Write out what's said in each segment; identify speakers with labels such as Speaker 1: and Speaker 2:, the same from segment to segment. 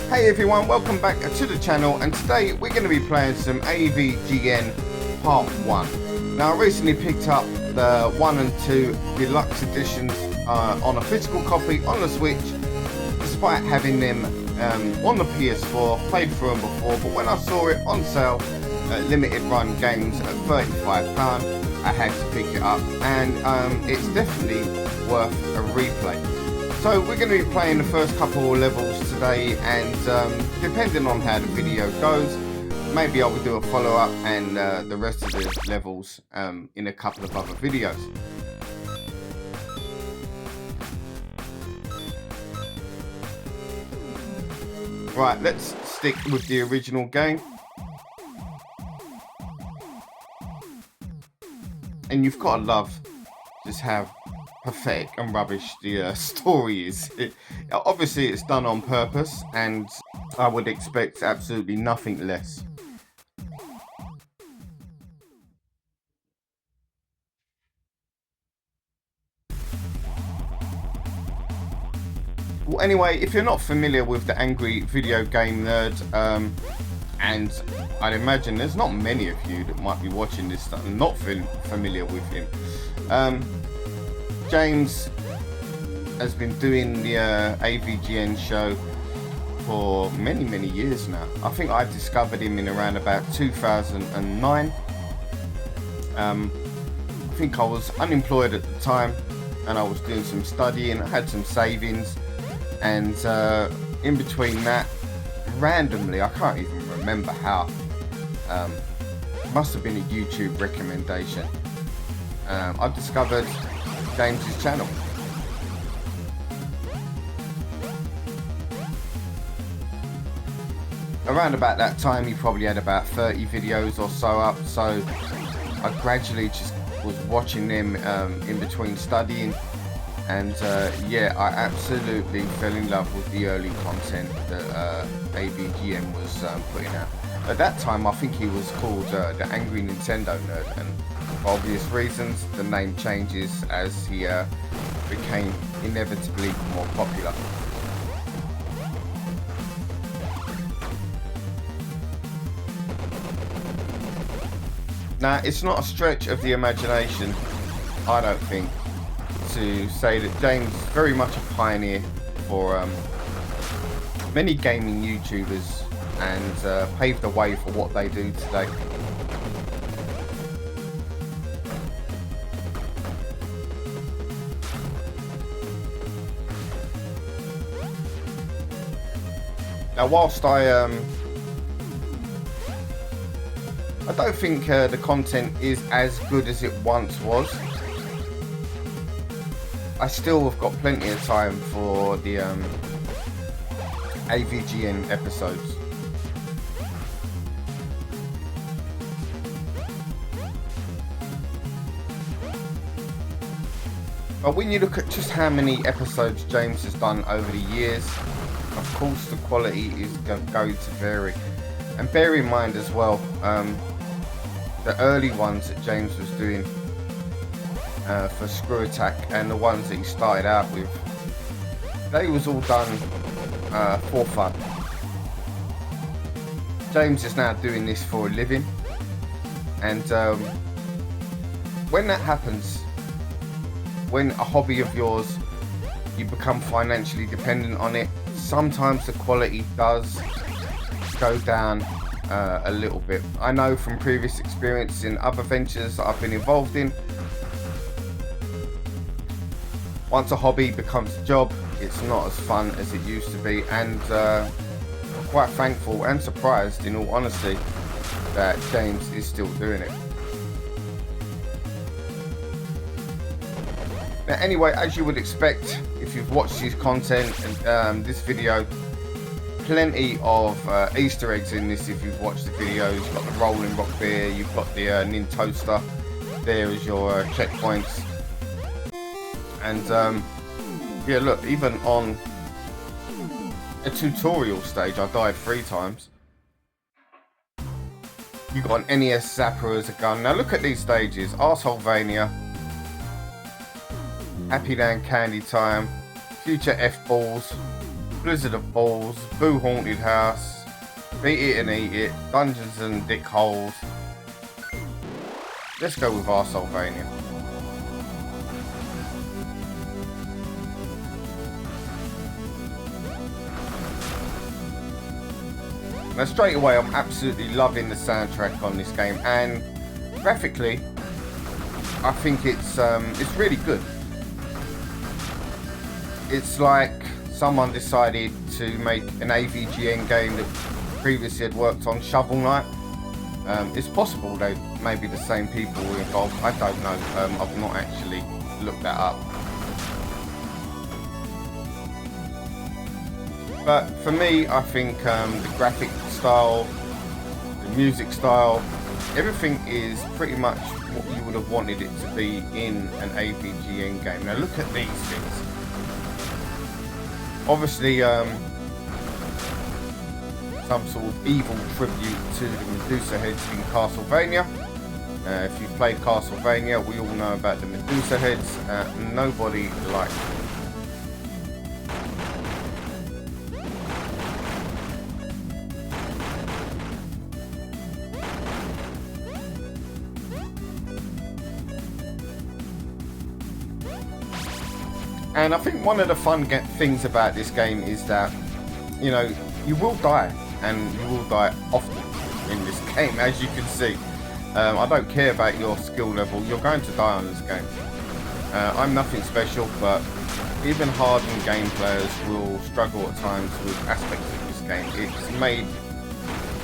Speaker 1: Hey everyone, welcome back to the channel, and today we're going to be playing some AVGN Part 1. Now I recently picked up the 1 and 2 deluxe editions on a physical copy on the Switch, despite having them on the PS4, played through them before, but when I saw it on sale at limited run games at £35, I had to pick it up, and it's definitely worth a replay. So we're going to be playing the first couple of levels today, and depending on how the video goes, maybe I will do a follow-up and the rest of the levels in a couple of other videos. Right, let's stick with the original game. And you've got to love just how pathetic and rubbish the story is. Obviously it's done on purpose, and I would expect absolutely nothing less. Well, anyway, if you're not familiar with the Angry Video Game Nerd, and I'd imagine there's not many of you that might be watching this that are not familiar with him, James has been doing the AVGN show for many years now. I think I discovered him in around about 2009. I think I was unemployed at the time, and I was doing some studying. I had some savings, and in between that, randomly, I can't even remember how, must have been a YouTube recommendation, I discovered James's channel. Around about that time, he probably had about 30 videos or so up, so I gradually just was watching them in between studying, and yeah, I absolutely fell in love with the early content that AVGN was putting out. At that time, I think he was called the Angry Nintendo Nerd, and for obvious reasons, the name changes as he became inevitably more popular. Now, it's not a stretch of the imagination, I don't think, to say that James is very much a pioneer for many gaming YouTubers, and paved the way for what they do today. Now, whilst I don't think the content is as good as it once was, I still have got plenty of time for the AVGN episodes. But when you look at just how many episodes James has done over the years, of course the quality is going to vary. And bear in mind as well, the early ones that James was doing for Screw Attack, and the ones that he started out with, they was all done for fun. James is now doing this for a living, and when that happens, when a hobby of yours, you become financially dependent on it, sometimes the quality does go down a little bit. I know from previous experience in other ventures that I've been involved in, once a hobby becomes a job, it's not as fun as it used to be, and I'm quite thankful and surprised, in all honesty, that James is still doing it. Now, anyway, as you would expect, if you've watched his content and this video, plenty of Easter eggs in this. If you've watched the videos, you've got the rolling rock beer, you've got the Nin toaster there as your checkpoints, and yeah, look, even on a tutorial stage, I died 3 times. You got an NES Zapper as a gun. Now look at these stages: Arseholevania, Happy Land Candy Time, Future F-Balls, Blizzard of Balls, Boo Haunted House, Beat It and Eat It, Dungeons and Dick Holes. Let's go with Arsylvania. Now straight away, I'm absolutely loving the soundtrack on this game, and graphically, I think it's really good. It's like someone decided to make an AVGN game that previously had worked on Shovel Knight. It's possible they may be the same people involved. I don't know. I've not actually looked that up. But for me, I think the graphic style, the music style, everything is pretty much what you would have wanted it to be in an AVGN game. Now look at these things. Obviously, some sort of evil tribute to the Medusa heads in Castlevania. If you've played Castlevania, we all know about the Medusa heads. Nobody likes them. And I think one of the fun things about this game is that, you know, you will die, and you will die often in this game, as you can see. I don't care about your skill level, you're going to die on this game. I'm nothing special, but even hardened game players will struggle at times with aspects of this game. It's made,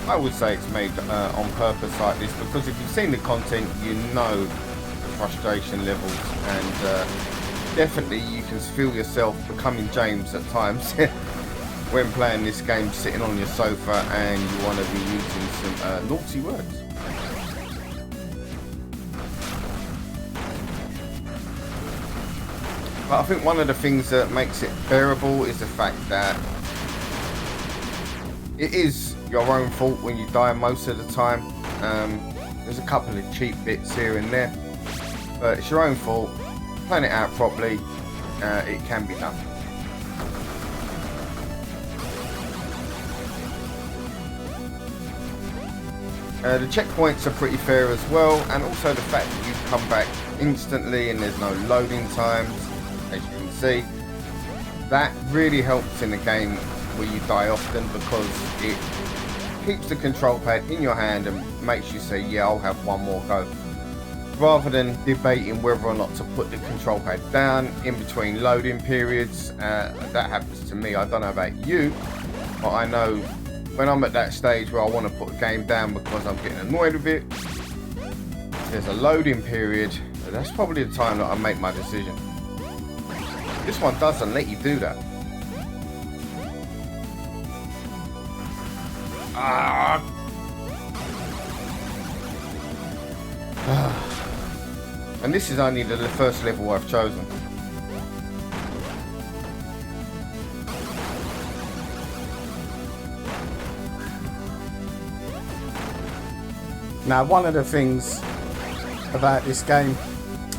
Speaker 1: I would say it's made on purpose like this, because if you've seen the content, you know the frustration levels, and definitely you can feel yourself becoming James at times when playing this game, sitting on your sofa, and you want to be using some naughty words. But I think one of the things that makes it bearable is the fact that it is your own fault when you die most of the time. There's a couple of cheap bits here and there, but it's your own fault. Plan it out properly, it can be done. The checkpoints are pretty fair as well, and also the fact that you come back instantly and there's no loading times, as you can see. That really helps in a game where you die often, because it keeps the control pad in your hand and makes you say, yeah, I'll have one more go, rather than debating whether or not to put the control pad down in between loading periods. That happens to me. I don't know about you, but I know when I'm at that stage where I want to put a game down because I'm getting annoyed with it, there's a loading period, that's probably the time that I make my decision. This one doesn't let you do that. And this is only the first level I've chosen.
Speaker 2: Now, one of the things about this game,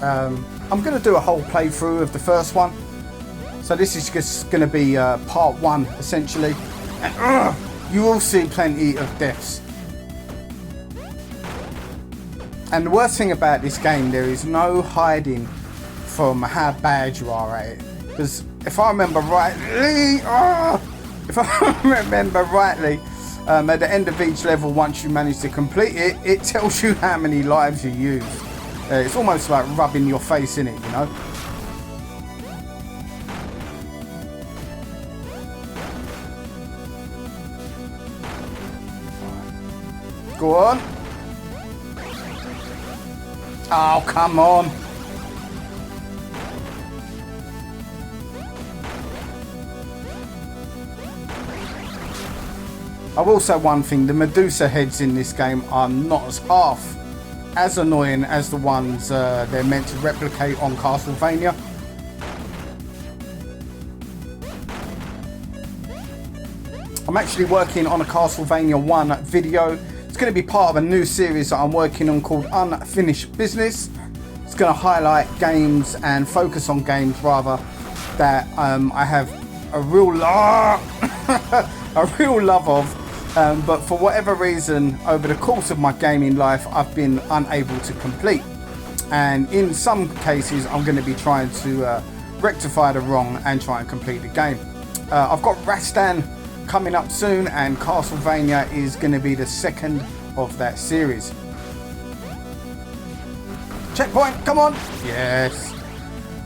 Speaker 2: I'm going to do a whole playthrough of the first one. So this is just going to be part one, essentially. And you will see plenty of deaths. And the worst thing about this game, there is no hiding from how bad you are at it. Because if I remember rightly, at the end of each level, once you manage to complete it, it tells you how many lives you use. It's almost like rubbing your face in it, you know. Go on. Oh, come on. I will say one thing, the Medusa heads in this game are not half as annoying as the ones they're meant to replicate on Castlevania. I'm actually working on a Castlevania 1 video. It's going to be part of a new series that I'm working on called Unfinished Business. It's going to highlight games and focus on games rather that I have a real a real love of, but for whatever reason over the course of my gaming life I've been unable to complete, and in some cases I'm going to be trying to rectify the wrong and try and complete the game. I've got Rastan coming up soon, and Castlevania is going to be the second of that series. Checkpoint, come on. Yes.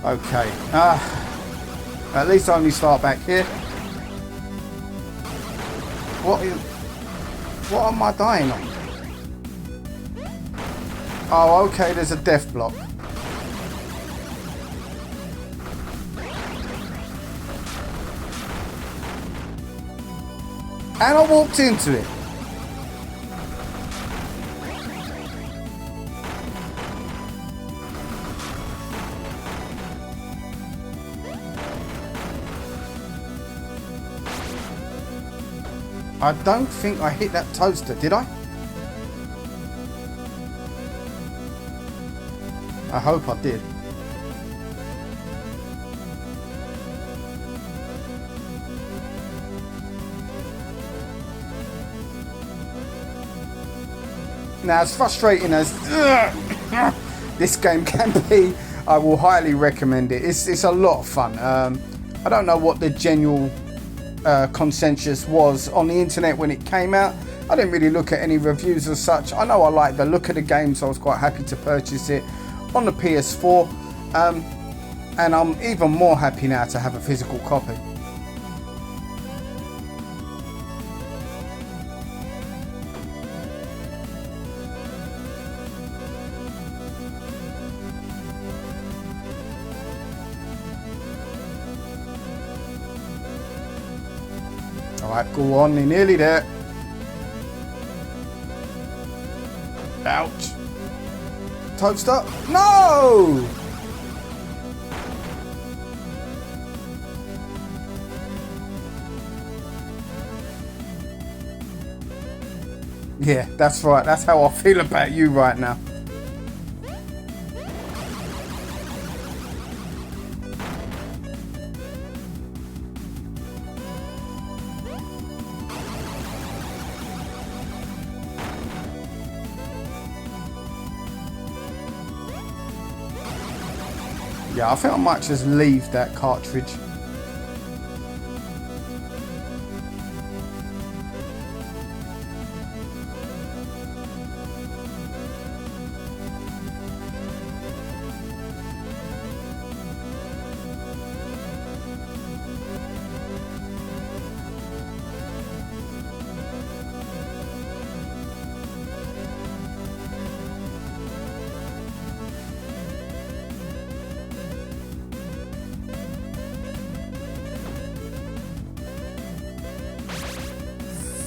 Speaker 2: Okay. At least I only start back here. What am I dying on? Oh, okay, there's a death block. And I walked into it. I don't think I hit that toaster, did I? I hope I did. Now, as frustrating as this game can be, I will highly recommend it. It's a lot of fun. I don't know what the general consensus was on the internet when it came out. I didn't really look at any reviews as such. I know I like the look of the game, so I was quite happy to purchase it on the PS4, and I'm even more happy now to have a physical copy. Alright, go on, you're nearly there. Ouch. Toaster? No! Yeah, that's right. That's how I feel about you right now. Yeah, I think I might just leave that cartridge.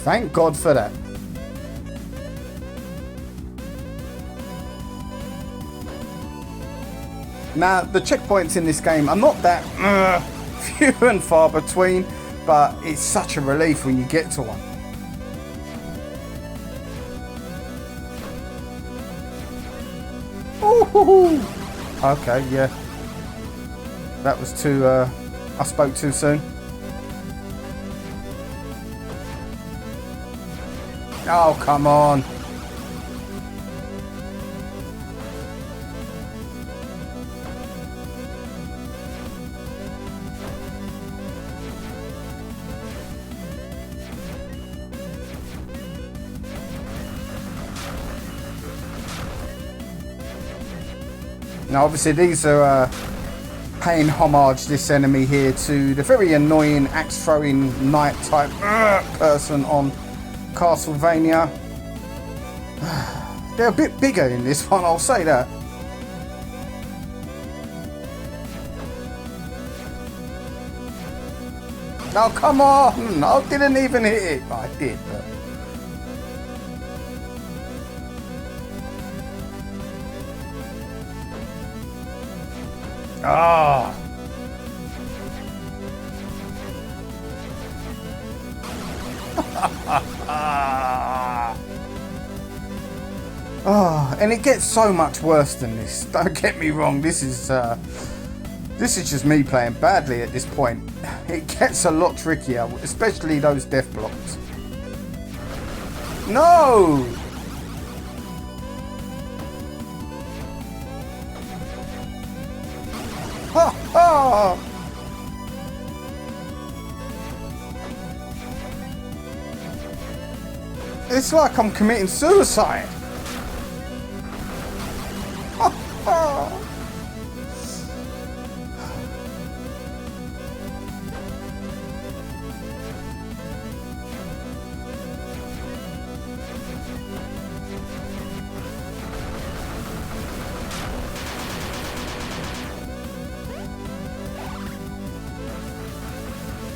Speaker 2: Thank God for that. Now, the checkpoints in this game are not that few and far between, but it's such a relief when you get to one. Ooh. Okay, yeah. That was too, I spoke too soon. Oh, come on. Now, obviously, these are paying homage, this enemy here, to the very annoying axe-throwing knight type person on Castlevania. They're a bit bigger in this one, I'll say that. Oh, come on! I didn't even hit it. I did, but... Ah! Oh, and it gets so much worse than this. Don't get me wrong. This This is just me playing badly at this point. It gets a lot trickier, especially those death blocks. No! Ha ha! It's like I'm committing suicide. Ha ha!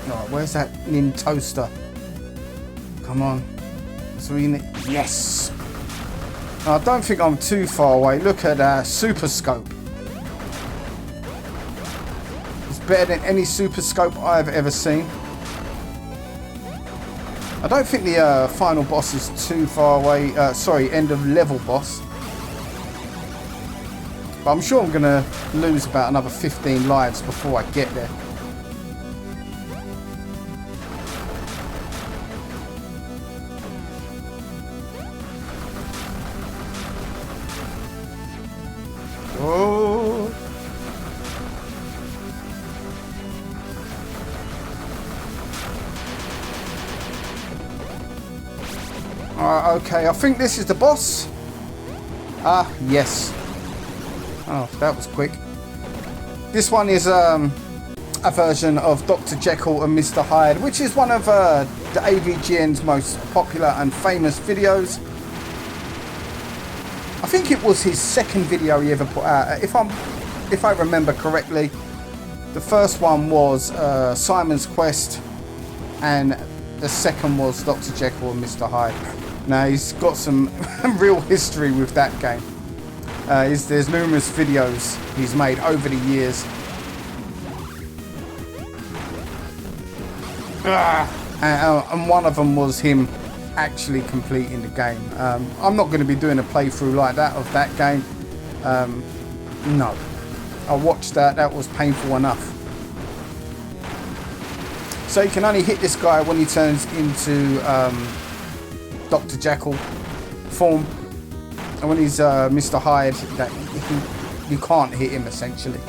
Speaker 2: Right, where's that nin toaster? Come on. So we need... Yes! I don't think I'm too far away. Look at super scope. It's better than any super scope I've ever seen. I don't think the final boss is too far away. Sorry, end of level boss. But I'm sure I'm going to lose about another 15 lives before I get there. Oh. Okay, I think this is the boss. Ah, yes. Oh, that was quick. This one is a version of Dr. Jekyll and Mr. Hyde, which is one of the AVGN's most popular and famous videos. I think it was his second video he ever put out. If I remember correctly, the first one was Simon's Quest, and the second was Dr. Jekyll and Mr. Hyde. Now he's got some real history with that game. There's numerous videos he's made over the years. And one of them was him actually completing the game. I'm not going to be doing a playthrough like that of that game. No. I watched that. That was painful enough. So you can only hit this guy when he turns into Dr. Jekyll form. And when he's Mr. Hyde, that you can't hit him essentially.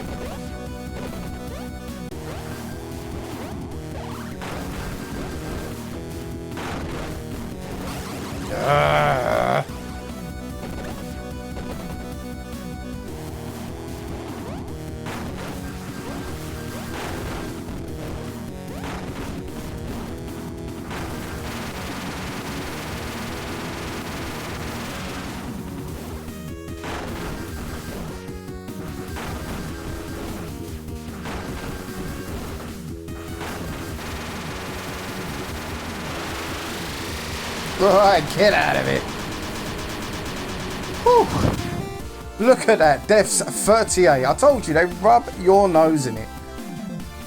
Speaker 2: Right, get out of it. Whew. Look at that. Death's 38. I told you, they rub your nose in it.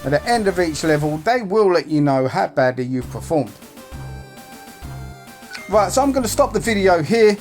Speaker 2: At the end of each level, they will let you know how badly you've performed. Right, so I'm going to stop the video here.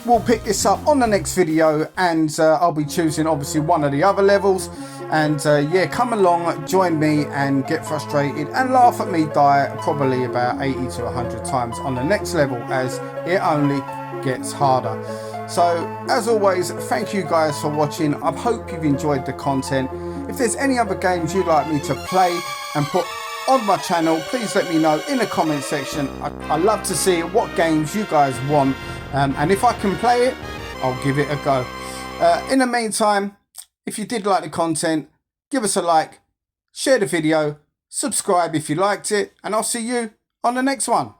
Speaker 2: We'll pick this up on the next video, and I'll be choosing obviously one of the other levels. And yeah, come along, join me and get frustrated and laugh at me die probably about 80 to 100 times on the next level, as it only gets harder. So as always, thank you guys for watching. I hope you've enjoyed the content. If there's any other games you'd like me to play and put on my channel, please let me know in the comment section. I love to see what games you guys want, and if I can play it, I'll give it a go. In the meantime, if you did like the content, give us a like, share the video, subscribe if you liked it, and I'll see you on the next one.